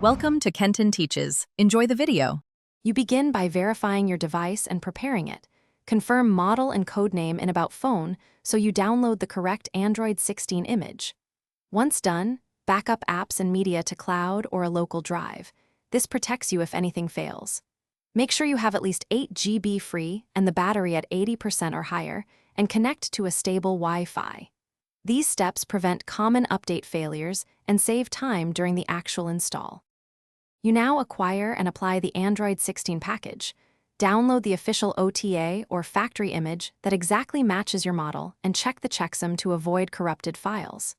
Welcome to Kenton Teaches. Enjoy the video. You begin by verifying your device and preparing it. Confirm model and code name in About Phone so you download the correct Android 16 image. Once done, backup apps and media to cloud or a local drive. This protects you if anything fails. Make sure you have at least 8 GB free and the battery at 80% or higher, and connect to a stable Wi-Fi. These steps prevent common update failures and save time during the actual install. You now acquire and apply the Android 16 package. Download the official OTA or factory image that exactly matches your model and check the checksum to avoid corrupted files.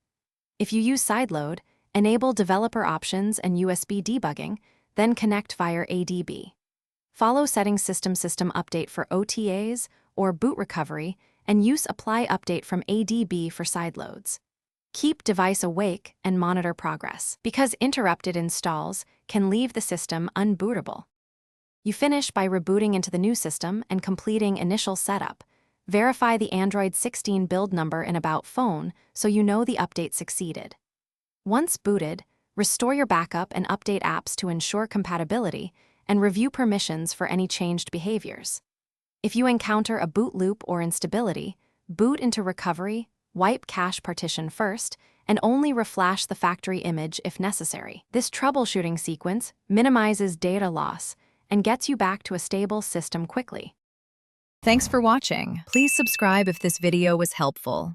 If you use sideload, enable developer options and USB debugging, then connect via ADB. Follow Settings System Update for OTAs or boot recovery, and use Apply Update from ADB for sideloads. Keep device awake and monitor progress, because interrupted installs can leave the system unbootable. You finish by rebooting into the new system and completing initial setup. Verify the Android 16 build number in About Phone so you know the update succeeded. Once booted, restore your backup and update apps to ensure compatibility, and review permissions for any changed behaviors. If you encounter a boot loop or instability, boot into recovery, wipe cache partition first, and only reflash the factory image if necessary. This troubleshooting sequence minimizes data loss and gets you back to a stable system quickly. Thanks for watching. Please subscribe if this video was helpful.